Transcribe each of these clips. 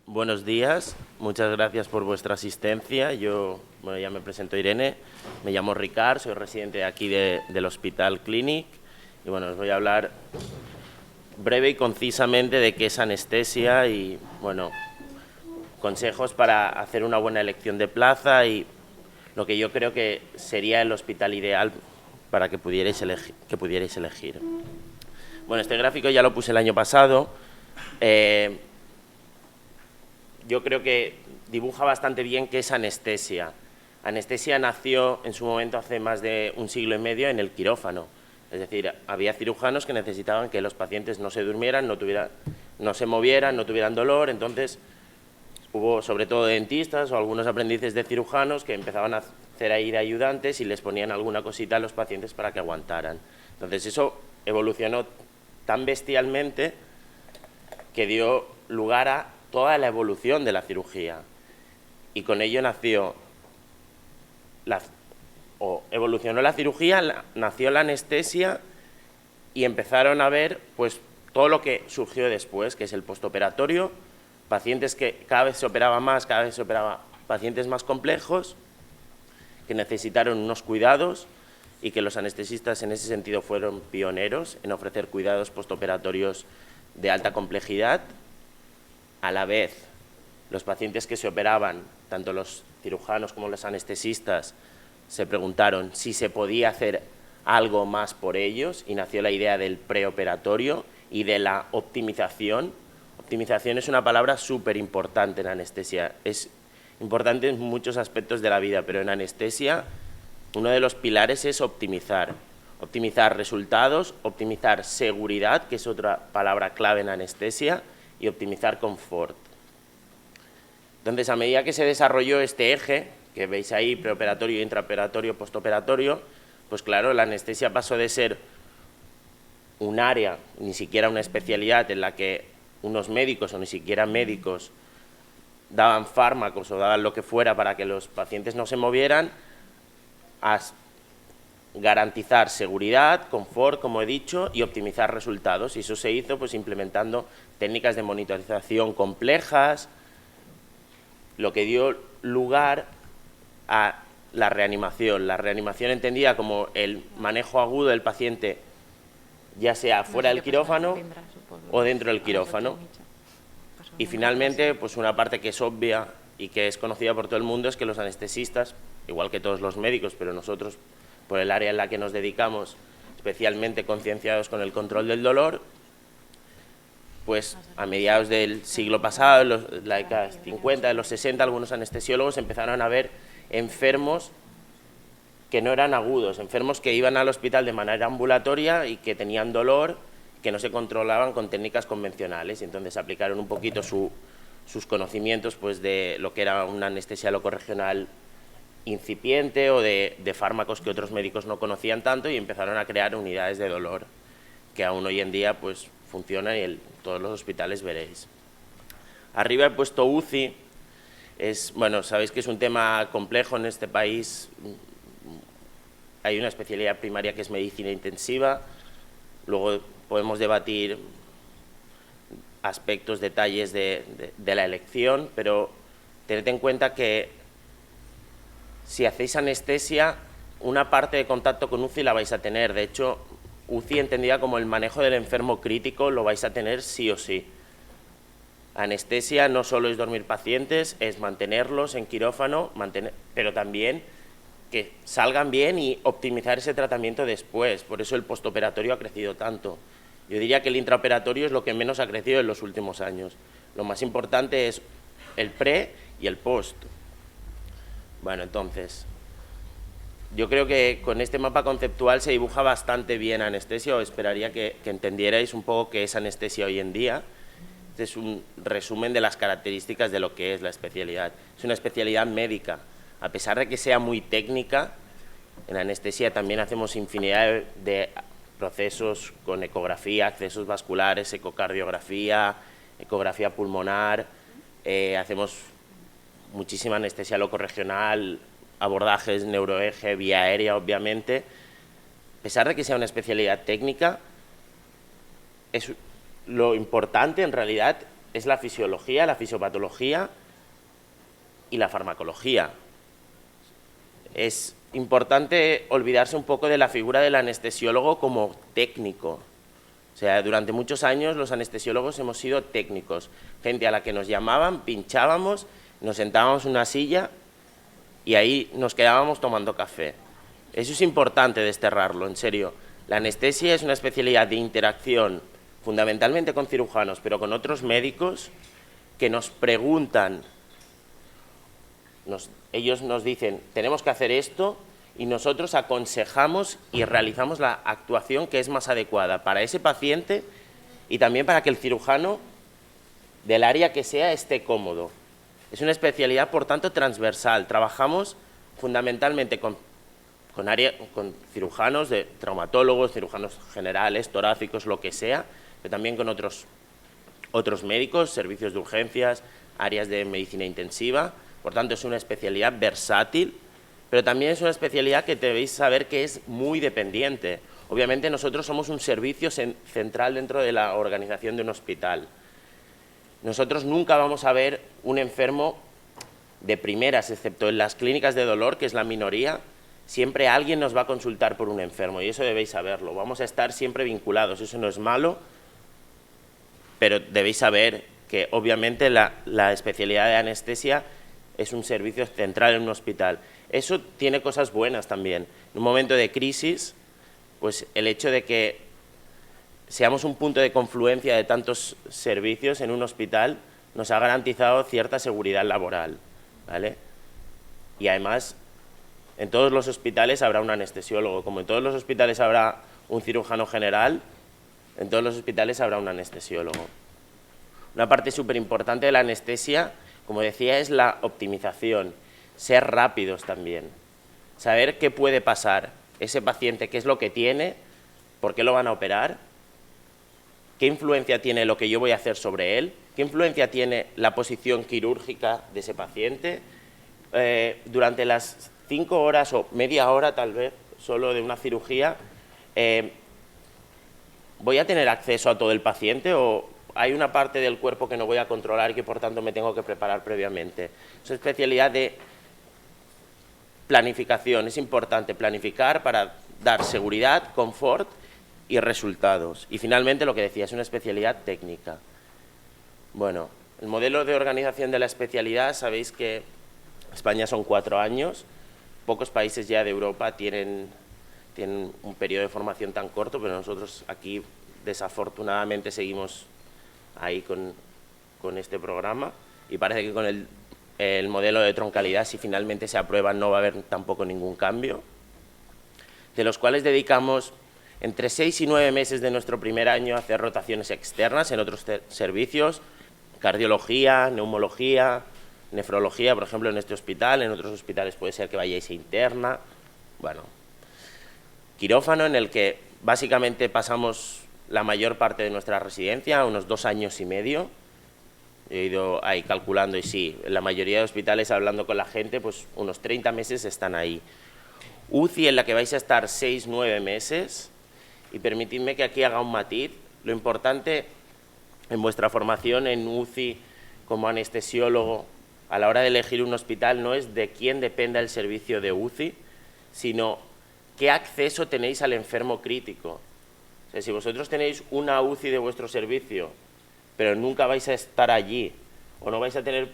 Buenos días, muchas gracias por vuestra asistencia. Ya me presento, Irene, me llamo Ricard, soy residente aquí del Hospital Clínic y bueno, os voy a hablar breve y concisamente de qué es anestesia y bueno, consejos para hacer una buena elección de plaza y lo que yo creo que sería el hospital ideal para que pudierais elegir. Bueno, este gráfico ya lo puse el año pasado. Yo creo que dibuja bastante bien qué es anestesia. Anestesia nació en su momento hace más de un siglo y medio en el quirófano. Es decir, había cirujanos que necesitaban que los pacientes no se durmieran, no se movieran, no tuvieran dolor. Entonces, hubo sobre todo dentistas o algunos aprendices de cirujanos que empezaban a hacer ahí de ayudantes y les ponían alguna cosita a los pacientes para que aguantaran. Entonces, eso evolucionó tan bestialmente que dio lugar a toda la evolución de la cirugía y con ello evolucionó la cirugía, nació la anestesia y empezaron a ver pues todo lo que surgió después, que es el postoperatorio, pacientes que cada vez se operaba más, cada vez se operaba pacientes más complejos que necesitaron unos cuidados y que los anestesistas en ese sentido fueron pioneros en ofrecer cuidados postoperatorios de alta complejidad. A la vez, los pacientes que se operaban, tanto los cirujanos como los anestesistas, se preguntaron si se podía hacer algo más por ellos y nació la idea del preoperatorio y de la optimización. Optimización es una palabra súper importante en anestesia, es importante en muchos aspectos de la vida, pero en anestesia uno de los pilares es optimizar. Optimizar resultados, optimizar seguridad, que es otra palabra clave en anestesia, y optimizar confort. Entonces, a medida que se desarrolló este eje, que veis ahí, preoperatorio, intraoperatorio, postoperatorio, pues claro, la anestesia pasó de ser un área, ni siquiera una especialidad en la que unos médicos o ni siquiera médicos daban fármacos o daban lo que fuera para que los pacientes no se movieran, a garantizar seguridad, confort, como he dicho, y optimizar resultados. Y eso se hizo pues implementando técnicas de monitorización complejas, lo que dio lugar a la reanimación. La reanimación entendida como el manejo agudo del paciente, ya sea fuera del quirófano o dentro del quirófano. Y finalmente, pues una parte que es obvia y que es conocida por todo el mundo es que los anestesistas, igual que todos los médicos, pero nosotros, por el área en la que nos dedicamos, especialmente concienciados con el control del dolor, pues a mediados del siglo pasado, en la década de 50, de los 60, algunos anestesiólogos empezaron a ver enfermos que no eran agudos, enfermos que iban al hospital de manera ambulatoria y que tenían dolor, que no se controlaban con técnicas convencionales, y entonces aplicaron un poquito sus conocimientos pues, de lo que era una anestesia locorregional incipiente o de fármacos que otros médicos no conocían tanto, y empezaron a crear unidades de dolor que aún hoy en día pues, funcionan y en todos los hospitales veréis. Arriba he puesto UCI. Bueno, sabéis que es un tema complejo en este país. Hay una especialidad primaria que es medicina intensiva, luego podemos debatir aspectos, detalles de la elección, pero tened en cuenta que si hacéis anestesia, una parte de contacto con UCI la vais a tener. De hecho, UCI entendida como el manejo del enfermo crítico lo vais a tener sí o sí. Anestesia no solo es dormir pacientes, es mantenerlos en quirófano, pero también que salgan bien y optimizar ese tratamiento después. Por eso el postoperatorio ha crecido tanto. Yo diría que el intraoperatorio es lo que menos ha crecido en los últimos años. Lo más importante es el pre y el post. Bueno, entonces, yo creo que con este mapa conceptual se dibuja bastante bien anestesia, o esperaría que entendierais un poco qué es anestesia hoy en día. Este es un resumen de las características de lo que es la especialidad. Es una especialidad médica. A pesar de que sea muy técnica, en anestesia también hacemos infinidad de procesos con ecografía, accesos vasculares, ecocardiografía, ecografía pulmonar, hacemos muchísima anestesia locorregional, abordajes neuroeje, vía aérea, obviamente. A pesar de que sea una especialidad técnica, lo importante en realidad es la fisiología, la fisiopatología y la farmacología. Es importante olvidarse un poco de la figura del anestesiólogo como técnico. O sea, durante muchos años los anestesiólogos hemos sido técnicos, gente a la que nos llamaban, pinchábamos, nos sentábamos en una silla y ahí nos quedábamos tomando café. Eso es importante desterrarlo, en serio. La anestesia es una especialidad de interacción fundamentalmente con cirujanos, pero con otros médicos que nos preguntan, ellos nos dicen, tenemos que hacer esto, y nosotros aconsejamos y realizamos la actuación que es más adecuada para ese paciente y también para que el cirujano del área que sea esté cómodo. Es una especialidad, por tanto, transversal. Trabajamos fundamentalmente con cirujanos, traumatólogos, cirujanos generales, torácicos, lo que sea, pero también con otros médicos, servicios de urgencias, áreas de medicina intensiva. Por tanto, es una especialidad versátil, pero también es una especialidad que debéis saber que es muy dependiente. Obviamente nosotros somos un servicio central dentro de la organización de un hospital. Nosotros nunca vamos a ver un enfermo de primeras, excepto en las clínicas de dolor, que es la minoría. Siempre alguien nos va a consultar por un enfermo y eso debéis saberlo. Vamos a estar siempre vinculados, eso no es malo, pero debéis saber que obviamente la especialidad de anestesia es un servicio central en un hospital. Eso tiene cosas buenas también. En un momento de crisis, pues el hecho de que seamos un punto de confluencia de tantos servicios en un hospital nos ha garantizado cierta seguridad laboral, ¿vale? Y además, en todos los hospitales habrá un anestesiólogo, como en todos los hospitales habrá un cirujano general, en todos los hospitales habrá un anestesiólogo. Una parte súper importante de la anestesia, como decía, es la optimización. Ser rápidos también, saber qué puede pasar ese paciente, qué es lo que tiene, por qué lo van a operar, qué influencia tiene lo que yo voy a hacer sobre él, qué influencia tiene la posición quirúrgica de ese paciente. Durante las 5 horas o media hora tal vez solo de una cirugía, ¿voy a tener acceso a todo el paciente o hay una parte del cuerpo que no voy a controlar y que por tanto me tengo que preparar previamente? Es una especialidad de planificación, es importante planificar para dar seguridad, confort y resultados. Y finalmente, lo que decía, es una especialidad técnica. Bueno, el modelo de organización de la especialidad, sabéis que España son 4 años, pocos países ya de Europa tienen un periodo de formación tan corto, pero nosotros aquí desafortunadamente seguimos ahí con este programa y parece que con el modelo de troncalidad, si finalmente se aprueba, no va a haber tampoco ningún cambio, de los cuales dedicamos entre 6 y 9 meses de nuestro primer año a hacer rotaciones externas en otros servicios, cardiología, neumología, nefrología, por ejemplo, en este hospital, en otros hospitales puede ser que vayáis a interna, bueno, quirófano, en el que básicamente pasamos la mayor parte de nuestra residencia, unos 2 años y medio. He ido ahí calculando y sí, en la mayoría de hospitales, hablando con la gente, pues unos 30 meses están ahí. UCI, en la que vais a estar 6, 9 meses, y permitidme que aquí haga un matiz. Lo importante en vuestra formación en UCI como anestesiólogo, a la hora de elegir un hospital, no es de quién dependa el servicio de UCI, sino qué acceso tenéis al enfermo crítico. O sea, si vosotros tenéis una UCI de vuestro servicio, pero nunca vais a estar allí o no vais a tener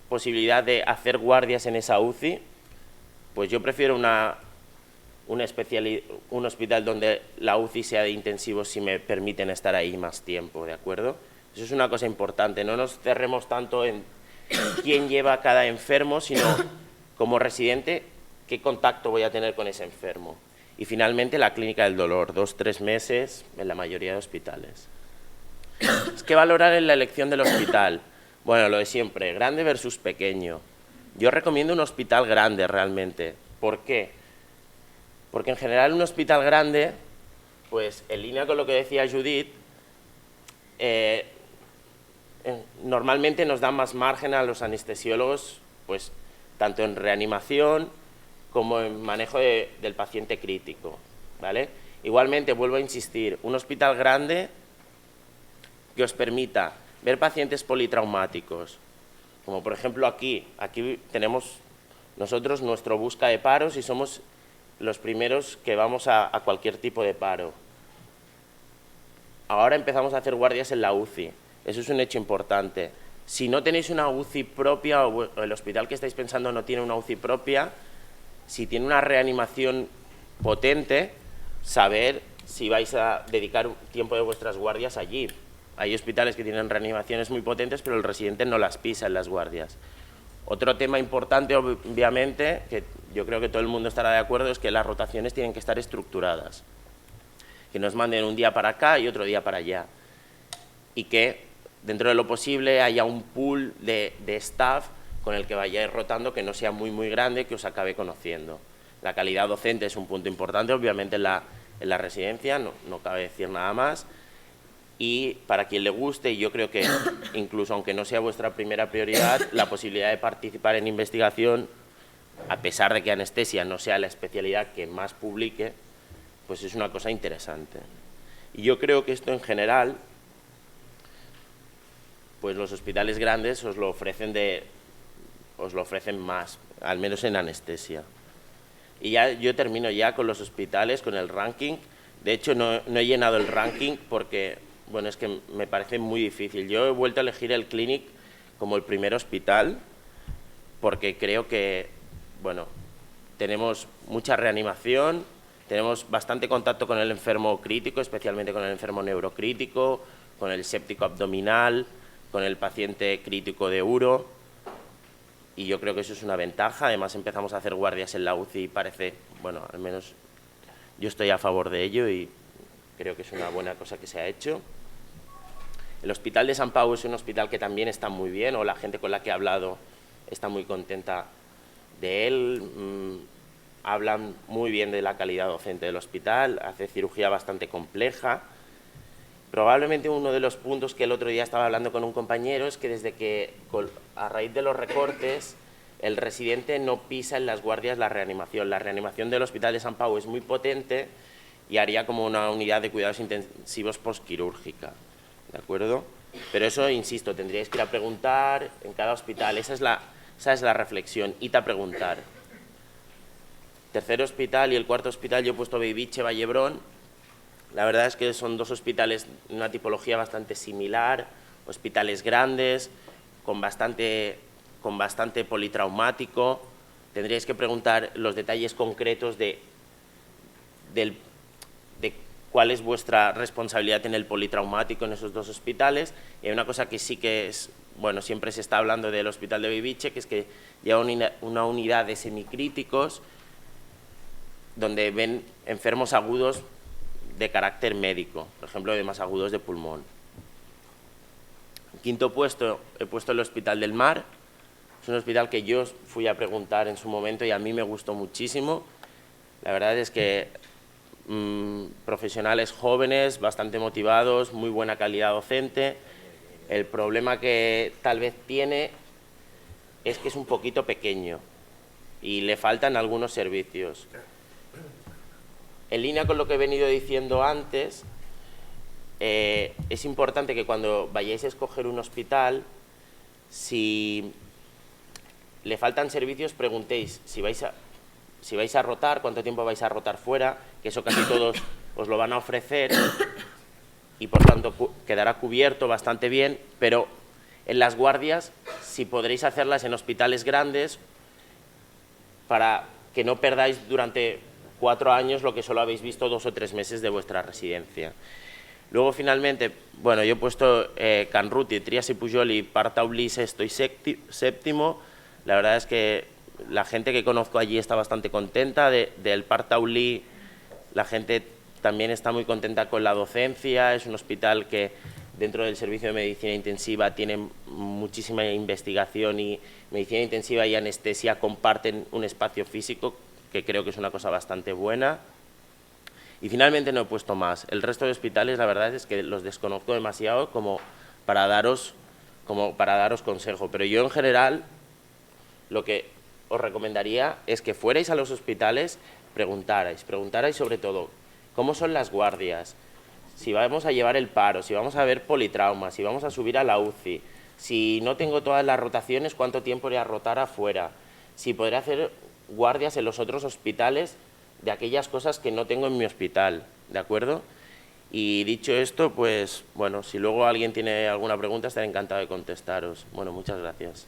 posibilidad de hacer guardias en esa UCI, pues yo prefiero un hospital donde la UCI sea de intensivos si me permiten estar ahí más tiempo, ¿de acuerdo? Eso es una cosa importante, no nos cerremos tanto en quién lleva a cada enfermo, sino como residente, qué contacto voy a tener con ese enfermo. Y finalmente la clínica del dolor, 2 o 3 meses en la mayoría de hospitales. ¿Qué valorar en la elección del hospital? Bueno, lo de siempre, grande versus pequeño. Yo recomiendo un hospital grande realmente. ¿Por qué? Porque en general un hospital grande, pues en línea con lo que decía Judith, normalmente nos da más margen a los anestesiólogos, pues tanto en reanimación como en manejo del paciente crítico, ¿vale? Igualmente, vuelvo a insistir, un hospital grande que os permita ver pacientes politraumáticos, como por ejemplo aquí tenemos nosotros nuestro busca de paros y somos los primeros que vamos a cualquier tipo de paro. Ahora empezamos a hacer guardias en la UCI, eso es un hecho importante. Si no tenéis una UCI propia o el hospital que estáis pensando no tiene una UCI propia, si tiene una reanimación potente, saber si vais a dedicar un tiempo de vuestras guardias allí. Hay hospitales que tienen reanimaciones muy potentes, pero el residente no las pisa en las guardias. Otro tema importante, obviamente, que yo creo que todo el mundo estará de acuerdo, es que las rotaciones tienen que estar estructuradas. Que nos manden un día para acá y otro día para allá. Y que, dentro de lo posible, haya un pool de staff con el que vayáis rotando, que no sea muy grande, que os acabe conociendo. La calidad docente es un punto importante, obviamente, en la residencia, no cabe decir nada más. Y para quien le guste, y yo creo que incluso aunque no sea vuestra primera prioridad, la posibilidad de participar en investigación, a pesar de que anestesia no sea la especialidad que más publique, pues es una cosa interesante. Y yo creo que esto en general, pues los hospitales grandes os lo ofrecen más, al menos en anestesia. Y ya yo termino ya con los hospitales, con el ranking. De hecho, no he llenado el ranking porque, bueno, es que me parece muy difícil. Yo he vuelto a elegir el Clínic como el primer hospital porque creo que, bueno, tenemos mucha reanimación, tenemos bastante contacto con el enfermo crítico, especialmente con el enfermo neurocrítico, con el séptico abdominal, con el paciente crítico de uro, y yo creo que eso es una ventaja. Además empezamos a hacer guardias en la UCI y parece, bueno, al menos yo estoy a favor de ello y creo que es una buena cosa que se ha hecho. El Hospital de Sant Pau es un hospital que también está muy bien, o la gente con la que he hablado está muy contenta de él. Hablan muy bien de la calidad docente del hospital, hace cirugía bastante compleja. Probablemente uno de los puntos que el otro día estaba hablando con un compañero es que desde que, a raíz de los recortes, el residente no pisa en las guardias la reanimación. La reanimación del Hospital de Sant Pau es muy potente y haría como una unidad de cuidados intensivos postquirúrgica, ¿de acuerdo? Pero eso, insisto, tendríais que ir a preguntar en cada hospital. Esa es la reflexión, id a preguntar. Tercer hospital y el cuarto hospital yo he puesto Bellvitge, Vallebrón. La verdad es que son dos hospitales de una tipología bastante similar, hospitales grandes, con bastante politraumático. Tendríais que preguntar los detalles concretos de cuál es vuestra responsabilidad en el politraumático en esos dos hospitales. Y hay una cosa que sí que es, bueno, siempre se está hablando del hospital de Bellvitge, que es que lleva una unidad de semicríticos donde ven enfermos agudos de carácter médico, por ejemplo, edemas agudos de pulmón. En quinto puesto he puesto el Hospital del Mar. Es un hospital que yo fui a preguntar en su momento y a mí me gustó muchísimo. La verdad es que profesionales jóvenes, bastante motivados, muy buena calidad docente. El problema que tal vez tiene es que es un poquito pequeño y le faltan algunos servicios. En línea con lo que he venido diciendo antes, es importante que cuando vayáis a escoger un hospital, si le faltan servicios, preguntéis si vais a rotar, cuánto tiempo vais a rotar fuera, que eso casi todos os lo van a ofrecer y por tanto quedará cubierto bastante bien, pero en las guardias, si podréis hacerlas en hospitales grandes, para que no perdáis durante 4 años lo que solo habéis visto 2 o 3 meses de vuestra residencia. Luego, finalmente, bueno, yo he puesto Can Ruti, Trias i Pujol y Parc Taulí sexto y séptimo. La verdad es que la gente que conozco allí está bastante contenta. Del Parc Taulí, la gente también está muy contenta con la docencia. Es un hospital que dentro del servicio de medicina intensiva tiene muchísima investigación, y medicina intensiva y anestesia comparten un espacio físico, que creo que es una cosa bastante buena. Y finalmente no he puesto más. El resto de hospitales, la verdad es que los desconozco demasiado como para daros consejo. Pero yo, en general, lo que os recomendaría es que fuerais a los hospitales, preguntarais sobre todo cómo son las guardias, si vamos a llevar el paro, si vamos a ver politrauma, si vamos a subir a la UCI, si no tengo todas las rotaciones, cuánto tiempo iré a rotar afuera, si podré hacer guardias en los otros hospitales de aquellas cosas que no tengo en mi hospital, ¿de acuerdo? Y dicho esto, pues bueno, si luego alguien tiene alguna pregunta, estaré encantado de contestaros. Bueno, muchas gracias.